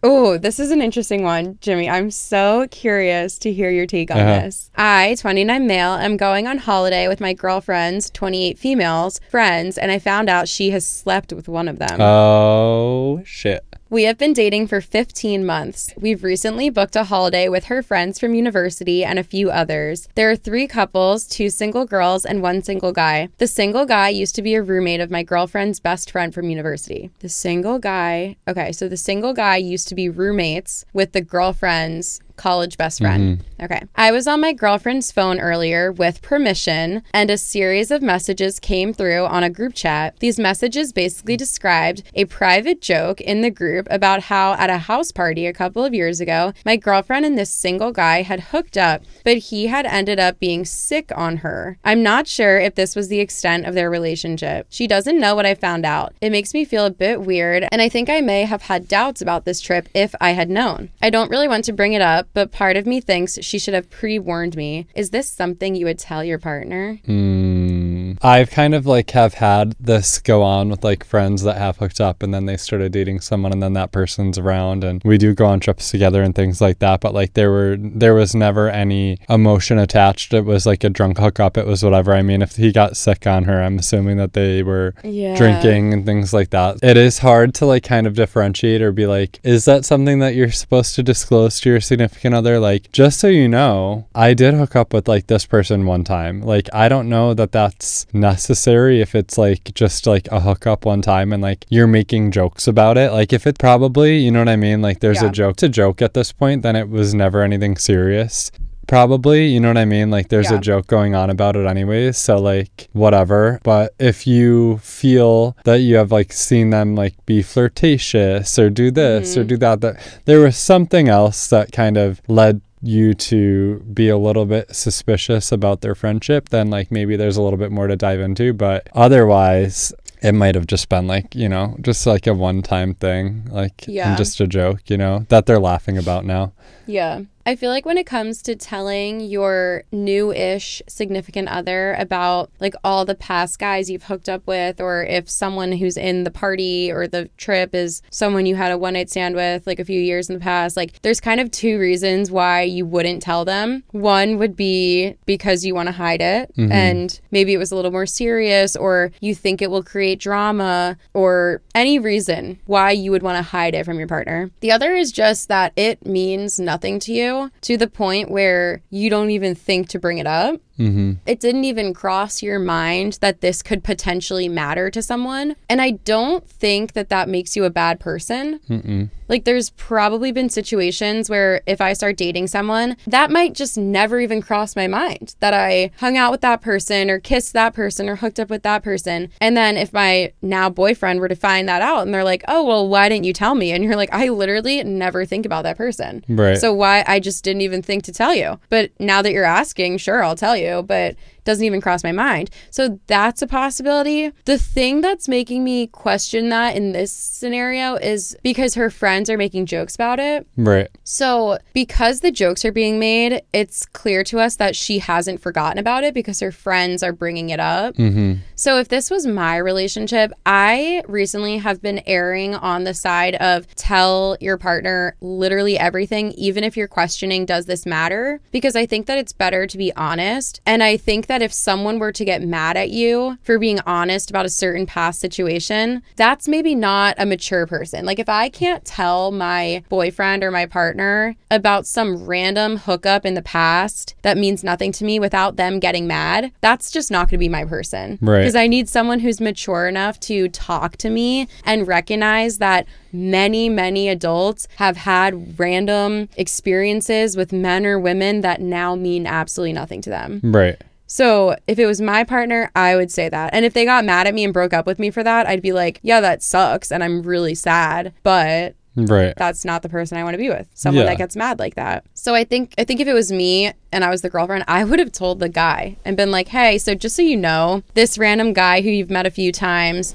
Oh, this is an interesting one, Jimmy. I'm so curious to hear your take on this. I, 29 male, am going on holiday with my girlfriend's 28 females friends, and I found out she has slept with one of them. Oh, shit. We have been dating for 15 months. We've recently booked a holiday with her friends from university and a few others. There are 3 couples, 2 single girls, and 1 single guy. The single guy used to be a roommate of my girlfriend's best friend from university. The single guy used to be roommates with the girlfriend's college best friend. Okay. I was on my girlfriend's phone earlier with permission, and a series of messages came through on a group chat. These messages basically described a private joke in the group about how at a house party a couple of years ago, my girlfriend and this single guy had hooked up, but he had ended up being sick on her. I'm not sure if this was the extent of their relationship. She doesn't know what I found out. It makes me feel a bit weird, and I think I may have had doubts about this trip if I had known. I don't really want to bring it up, but part of me thinks she should have pre-warned me. Is this something you would tell your partner? I've kind of like have had this go on with like friends that have hooked up and then they started dating someone and then that person's around and we do go on trips together and things like that, but like there was never any emotion attached. It was like a drunk hookup. It was whatever. I mean, if he got sick on her, I'm assuming that they were drinking and things like that. It is hard to like kind of differentiate or be like, is that something that you're supposed to disclose to your significant other? Like, just so you know, I did hook up with like this person one time. Like, I don't know that that's necessary if it's like just like a hookup one time and like you're making jokes about it. Like, if it probably, you know what I mean? Like, there's a joke to joke at this point, then it was never anything serious. Probably, you know what I mean? Like, there's a joke going on about it anyways, so like whatever. But if you feel that you have like seen them like be flirtatious or do this or do that there was something else that kind of led you to be a little bit suspicious about their friendship, then like maybe there's a little bit more to dive into. But otherwise, it might have just been like, you know, just like a one-time thing, like and just a joke, you know, that they're laughing about now. Yeah. I feel like when it comes to telling your new-ish significant other about like all the past guys you've hooked up with, or if someone who's in the party or the trip is someone you had a one-night stand with like a few years in the past, like there's kind of 2 reasons why you wouldn't tell them. One would be because you want to hide it and maybe it was a little more serious, or you think it will create drama, or any reason why you would want to hide it from your partner. The other is just that it means nothing to you, to the point where you don't even think to bring it up. It didn't even cross your mind that this could potentially matter to someone. And I don't think that that makes you a bad person. Like, there's probably been situations where if I start dating someone, that might just never even cross my mind that I hung out with that person or kissed that person or hooked up with that person. And then if my now boyfriend were to find that out and they're like, oh, well, why didn't you tell me? And you're like, I literally never think about that person. Right. So why? I just didn't even think to tell you. But now that you're asking, sure, I'll tell you. But doesn't even cross my mind. So that's a possibility. The thing that's making me question that in this scenario is because her friends are making jokes about it. Right. So because the jokes are being made, it's clear to us that she hasn't forgotten about it because her friends are bringing it up. So if this was my relationship, I recently have been erring on the side of tell your partner literally everything, even if you're questioning, does this matter? Because I think that it's better to be honest. And I think that if someone were to get mad at you for being honest about a certain past situation, that's maybe not a mature person. Like, if I can't tell my boyfriend or my partner about some random hookup in the past that means nothing to me without them getting mad, that's just not going to be my person. Right. Because I need someone who's mature enough to talk to me and recognize that many adults have had random experiences with men or women that now mean absolutely nothing to them. Right. So if it was my partner, I would say that. And if they got mad at me and broke up with me for that, I'd be like, yeah, that sucks. And I'm really sad. But that's not the person I want to be with. Someone that gets mad like that. So I think if it was me and I was the girlfriend, I would have told the guy and been like, hey, so just so you know, this random guy who you've met a few times,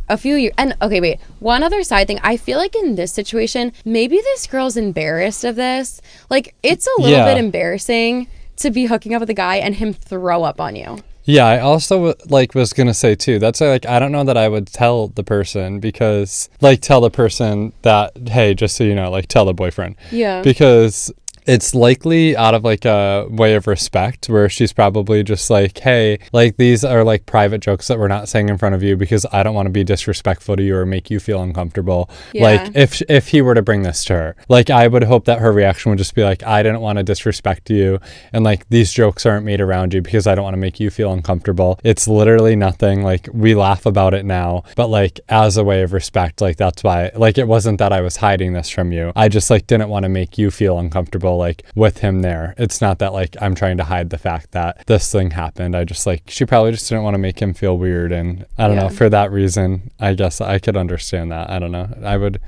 a few years. And okay, wait, one other side thing. I feel like in this situation, maybe this girl's embarrassed of this. Like, it's a little bit embarrassing to be hooking up with a guy and him throw up on you. Yeah, I also like was gonna say too. That's like I don't know that I would tell the person because like tell the person that hey, just so you know, like tell the boyfriend. Yeah. Because it's likely out of like a way of respect where she's probably just like, hey, like these are like private jokes that we're not saying in front of you because I don't want to be disrespectful to you or make you feel uncomfortable. Yeah. Like if he were to bring this to her, like I would hope that her reaction would just be like, I didn't want to disrespect you. And like these jokes aren't made around you because I don't want to make you feel uncomfortable. It's literally nothing. Like we laugh about it now, but like as a way of respect, like that's why, like it wasn't that I was hiding this from you. I just like didn't want to make you feel uncomfortable like with him there. It's not that like I'm trying to hide the fact that this thing happened. I just like she probably just didn't want to make him feel weird, and I don't know, for that reason I guess I could understand that. I don't know. I would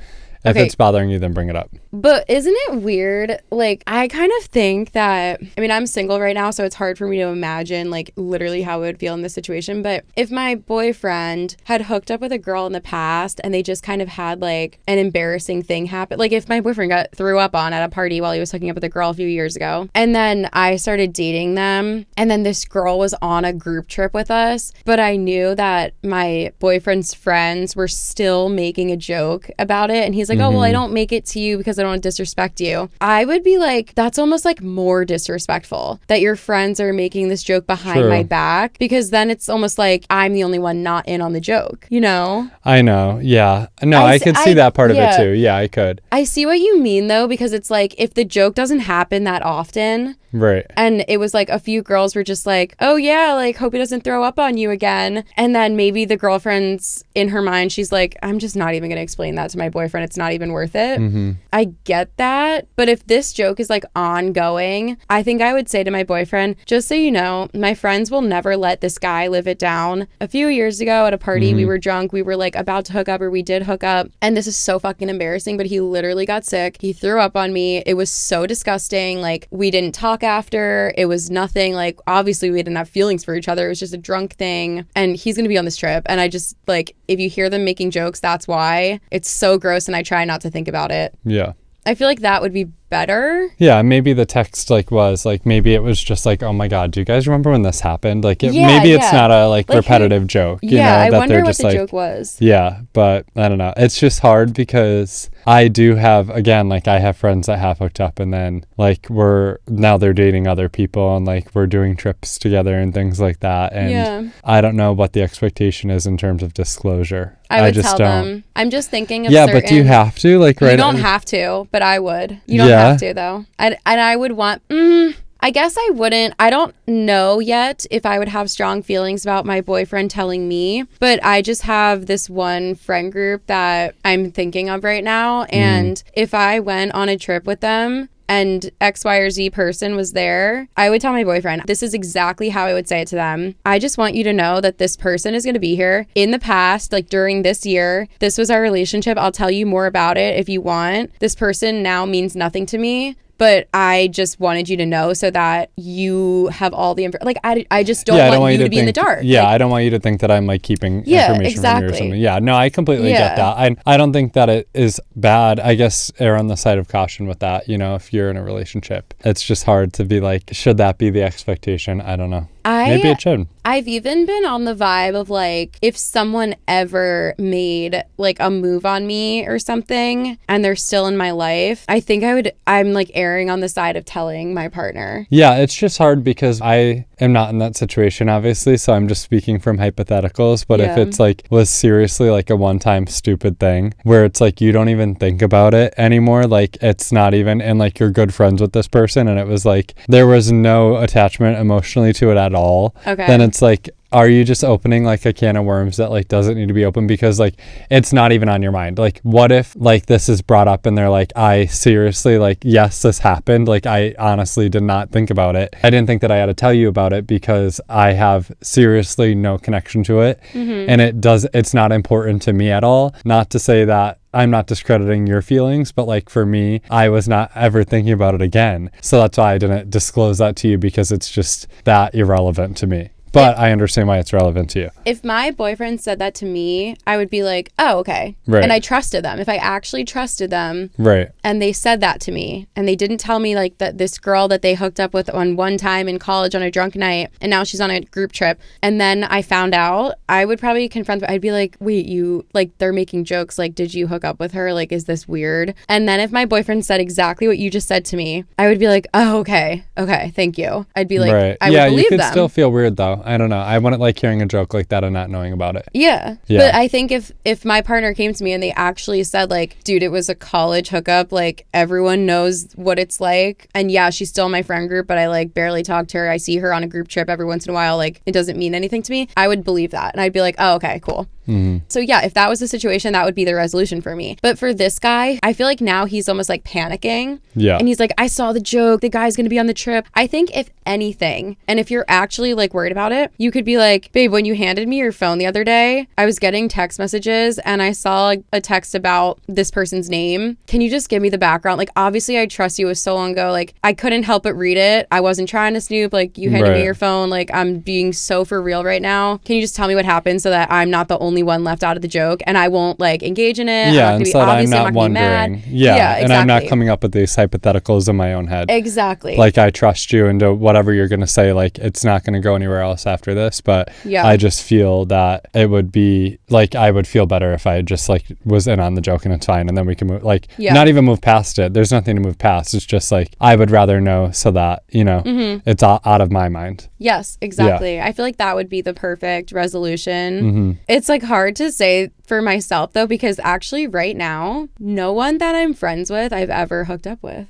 if it's bothering you, then bring it up. But isn't it weird? Like, I kind of think that, I mean, I'm single right now, so it's hard for me to imagine, like, literally how I would feel in this situation. But if my boyfriend had hooked up with a girl in the past and they just kind of had, like, an embarrassing thing happen, like, if my boyfriend got threw up on at a party while he was hooking up with a girl a few years ago, and then I started dating them, and then this girl was on a group trip with us, but I knew that my boyfriend's friends were still making a joke about it, and he's like, oh, well, I don't make it to you because I don't want to disrespect you. I would be like, that's almost like more disrespectful that your friends are making this joke behind my back, because then it's almost like I'm the only one not in on the joke, you know? I know. Yeah. No, I could see that part of it too. Yeah, I could. I see what you mean though, because it's like if the joke doesn't happen that often, right? And it was like a few girls were just like, oh yeah, like hope he doesn't throw up on you again. And then maybe the girlfriend's in her mind, she's like, I'm just not even going to explain that to my boyfriend. It's not even worth it. Mm-hmm. I get that. But if this joke is like ongoing, I think I would say to my boyfriend, just so you know, my friends will never let this guy live it down. A few years ago at a party, we were drunk. We were like about to hook up, or we did hook up. And this is so fucking embarrassing, but he literally got sick. He threw up on me. It was so disgusting. Like we didn't talk after. It was nothing. Like obviously we didn't have feelings for each other. It was just a drunk thing. And he's going to be on this trip. And I just like, if you hear them making jokes, that's why. It's so gross, and I try not to think about it. Yeah. I feel like that would be better. Yeah, maybe the text like was like, maybe it was just like, oh my god, do you guys remember when this happened? Like maybe it's not a like repetitive joke, you know, I that wonder they're what just the like, joke was. Yeah, but I don't know, it's just hard because I do have, again, like I have friends that have hooked up and then like now they're dating other people and like we're doing trips together and things like that, and I don't know what the expectation is in terms of disclosure. I would just tell them. I'm just thinking of but do you have to? Like, right? You don't have to, but I would. You don't have to, though. And I would want... I guess I wouldn't. I don't know yet if I would have strong feelings about my boyfriend telling me, but I just have this one friend group that I'm thinking of right now. And if I went on a trip with them and X, Y, or Z person was there, I would tell my boyfriend, this is exactly how I would say it to them. I just want you to know that this person is going to be here. In the past, like during this year, this was our relationship. I'll tell you more about it if you want. This person now means nothing to me, but I just wanted you to know so that you have all the info. Like, I just don't want you to be in the dark. Yeah, like, I don't want you to think that I'm like keeping information from you or something. Yeah, no, I completely get that. I don't think that it is bad. I guess err on the side of caution with that. You know, if you're in a relationship, it's just hard to be like, should that be the expectation? I don't know. Maybe it should. I've even been on the vibe of like, if someone ever made like a move on me or something and they're still in my life, I think I'm like erring on the side of telling my partner. Yeah, it's just hard because I am not in that situation, obviously. So I'm just speaking from hypotheticals. But if it's like was seriously like a one-time stupid thing where it's like you don't even think about it anymore, like it's not even, and like you're good friends with this person and it was like there was no attachment emotionally to it at all, then it's like, are you just opening like a can of worms that like doesn't need to be open because like it's not even on your mind? Like what if like this is brought up and they're like, I seriously, like, yes, this happened, like I honestly did not think about it. I didn't think that I had to tell you about it because I have seriously no connection to it, and it's not important to me at all. Not to say that I'm not discrediting your feelings, but like for me, I was not ever thinking about it again. So that's why I didn't disclose that to you, because it's just that irrelevant to me. But I understand why it's relevant to you. If my boyfriend said that to me, I would be like, oh, okay. Right. And I trusted them. If I actually trusted them, right, and they said that to me, and they didn't tell me like that this girl that they hooked up with on one time in college on a drunk night, and now she's on a group trip, and then I found out, I would probably confront them. I'd be like, wait, you, like, they're making jokes, like, did you hook up with her? Like, is this weird? And then if my boyfriend said exactly what you just said to me, I would be like, oh, okay, thank you. I'd be like, right. I would believe you could them. still feel weird though. I don't know. I wouldn't like hearing a joke like that and not knowing about it. Yeah. But I think if my partner came to me and they actually said like, dude, it was a college hookup, like everyone knows what it's like, and yeah, she's still in my friend group, but I like barely talk to her. I see her on a group trip every once in a while, like it doesn't mean anything to me. I would believe that, and I'd be like, oh, okay, cool. So yeah, if that was the situation, that would be the resolution for me. But for this guy, I feel like now he's almost like panicking. Yeah. And he's like, I saw the joke, the guy's gonna be on the trip. I think if anything, and if you're actually like worried about it, you could be like, babe, when you handed me your phone the other day, I was getting text messages and I saw a text about this person's name. Can you just give me the background? Like, obviously I trust you, it was so long ago. Like, I couldn't help but read it. I wasn't trying to snoop. Like, you handed me your phone. Like, I'm being so for real right now. Can you just tell me what happened so that I'm not the only one left out of the joke and I won't like engage in it? Yeah, and so that I'm not wondering. Yeah, exactly. And I'm not coming up with these hypotheticals in my own head. Exactly. Like, I trust you into whatever you're going to say. Like, it's not going to go anywhere else after this. But I just feel that it would be like, I would feel better if I just like was in on the joke and it's fine. And then we can move, like, not even move past it. There's nothing to move past. It's just like, I would rather know so that, you know, it's out of my mind. Yes, exactly. Yeah. I feel like that would be the perfect resolution. It's like hard to say for myself though, because actually right now, no one that I'm friends with I've ever hooked up with.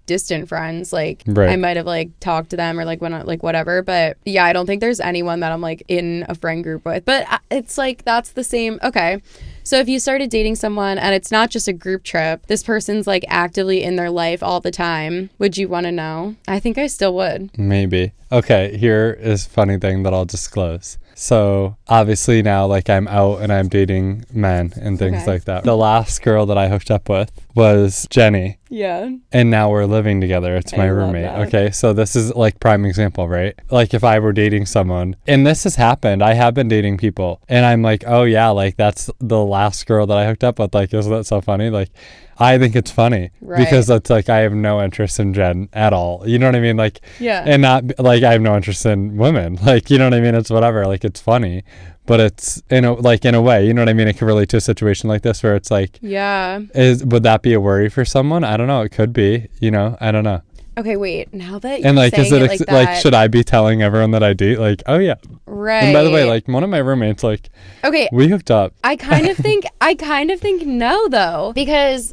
Distant friends, like I might have like talked to them or like when like whatever, but yeah, I don't think there's anyone that I'm like in a friend group with. But it's like that's the same. Okay, so if you started dating someone and it's not just a group trip, this person's like actively in their life all the time, would you want to know? I think I still would. Maybe. Okay, here is a funny thing that I'll disclose. So obviously now like I'm out and I'm dating men and things like that. The last girl that I hooked up with was Jenny. Yeah. And now we're living together. It's my roommate. Okay. So this is like prime example, right? Like if I were dating someone, and this has happened, I have been dating people and I'm like, oh yeah, like that's the last girl that I hooked up with. Like, isn't that so funny? Like, I think it's funny because it's like I have no interest in Jen at all. You know what I mean? Like, and not like I have no interest in women. Like, you know what I mean? It's whatever. Like, it's funny, but it's in a way, you know what I mean? It can relate to a situation like this where it's like, would that be a worry for someone? I don't know. It could be. You know, I don't know. Okay, wait. Now that you're and like, saying is it like that, like, should I be telling everyone that I date? Like, oh yeah, right. And by the way, like one of my roommates, like, we hooked up. I kind of think no though, because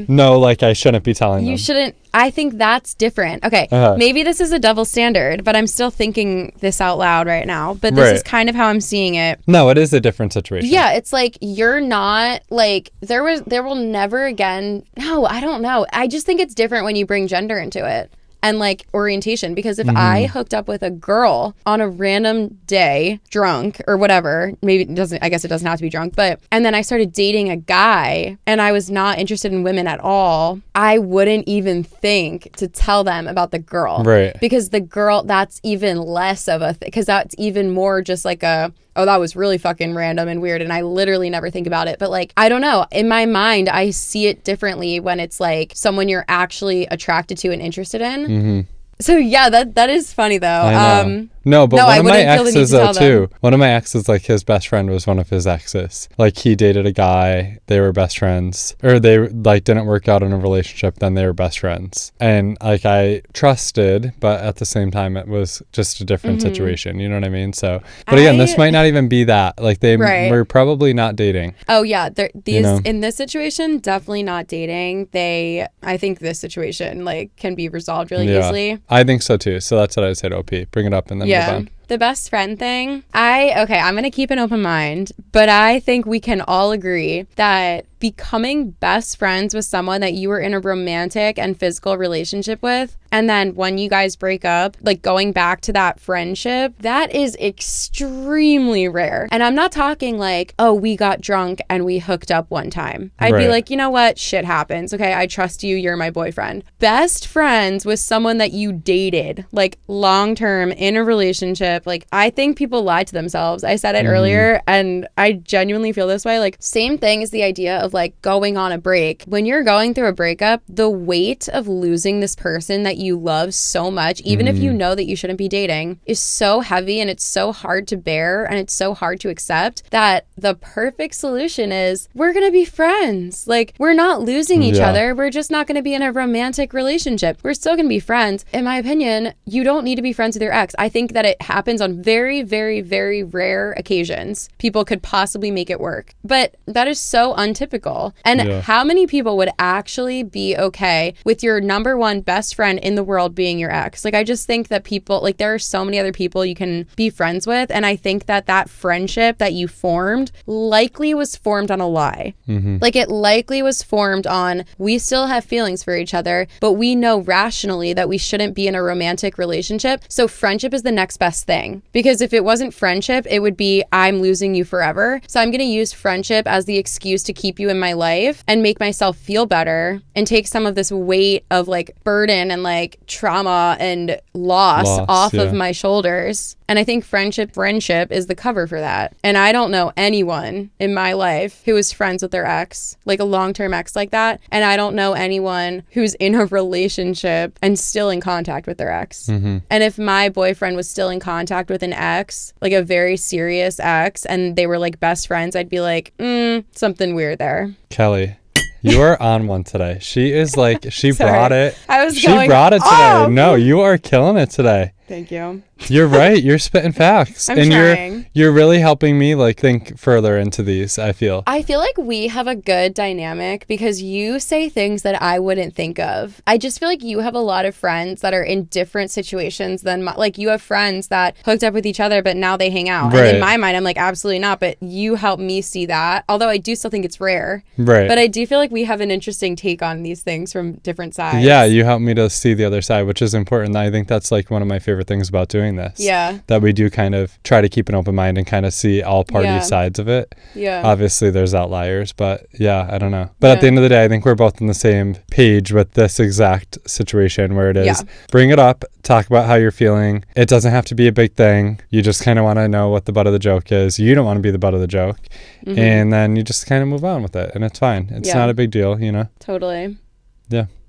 no, like I shouldn't be telling them. You shouldn't. I think that's different. Okay, maybe this is a double standard, but I'm still thinking this out loud right now. But this is kind of how I'm seeing it. No, it is a different situation. Yeah, it's like you're not like there will never again. No, I don't know. I just think it's different when you bring gender into it. And like orientation, because if I hooked up with a girl on a random day, drunk or whatever, maybe it doesn't, I guess it doesn't have to be drunk, but, and then I started dating a guy and I was not interested in women at all, I wouldn't even think to tell them about the girl. Right. Because the girl, that's even less of a because that's even more just like a, oh, that was really fucking random and weird. And I literally never think about it. But like, I don't know. In my mind, I see it differently when it's like someone you're actually attracted to and interested in. So yeah, that is funny though. No, but one of my exes though too. One of my exes, like his best friend was one of his exes. Like he dated a guy, they were best friends, or they like didn't work out in a relationship, then they were best friends. And like I trusted, but at the same time it was just a different situation. You know what I mean? So, but again, this might not even be that. Like they were probably not dating. Oh yeah, in this situation, definitely not dating. I think this situation like can be resolved really easily. I think so too. So that's what I said. OP, bring it up and then move on. The best friend thing, I'm going to keep an open mind, but I think we can all agree that becoming best friends with someone that you were in a romantic and physical relationship with, and then when you guys break up, like going back to that friendship, that is extremely rare. And I'm not talking like, oh, we got drunk and we hooked up one time. I'd be like, you know what? Shit happens. Okay, I trust you. You're my boyfriend. Best friends with someone that you dated, like long term in a relationship. Like, I think people lie to themselves. I said it earlier, and I genuinely feel this way. Like, same thing as the idea of like going on a break. When you're going through a breakup, the weight of losing this person that you love so much, even if you know that you shouldn't be dating, is so heavy, and it's so hard to bear, and it's so hard to accept, that the perfect solution is we're going to be friends. Like, we're not losing each other. We're just not going to be in a romantic relationship. We're still going to be friends. In my opinion, you don't need to be friends with your ex. I think that it happens on very, very, very rare occasions. People could possibly make it work, but that is so untypical. And how many people would actually be okay with your number one best friend in the world being your ex? Like, I just think that people, like, there are so many other people you can be friends with, and I think that that friendship that you formed likely was formed on a lie. Like, it likely was formed on, we still have feelings for each other, but we know rationally that we shouldn't be in a romantic relationship, so friendship is the next best thing. Because if it wasn't friendship, it would be, I'm losing you forever, so I'm going to use friendship as the excuse to keep you in my life and make myself feel better and take some of this weight of like burden and like trauma and loss off of my shoulders. And I think friendship is the cover for that. And I don't know anyone in my life who is friends with their ex, like a long-term ex like that. And I don't know anyone who's in a relationship and still in contact with their ex. And if my boyfriend was still in contact with an ex, like a very serious ex, and they were like best friends, I'd be like, something weird there. Kelly, you are on one today. She is like, she brought it. She brought it today. Oh! No, you are killing it today. Thank you. You're right. You're spitting facts. I'm trying. You're really helping me like think further into these, I feel. I feel like we have a good dynamic because you say things that I wouldn't think of. I just feel like you have a lot of friends that are in different situations than like you have friends that hooked up with each other, but now they hang out. Right. And in my mind, I'm like, absolutely not. But you help me see that. Although I do still think it's rare. Right. But I do feel like we have an interesting take on these things from different sides. Yeah, you help me to see the other side, which is important. I think that's like one of my favorite things about doing this. Yeah. That we do kind of try to keep an open mind and kind of see all party sides of it. Yeah. Obviously there's outliers, but yeah, I don't know. But at the end of the day, I think we're both on the same page with this exact situation where it is bring it up, talk about how you're feeling. It doesn't have to be a big thing. You just kind of want to know what the butt of the joke is. You don't want to be the butt of the joke. And then you just kind of move on with it, and it's fine. It's not a big deal, you know? Totally. Yeah.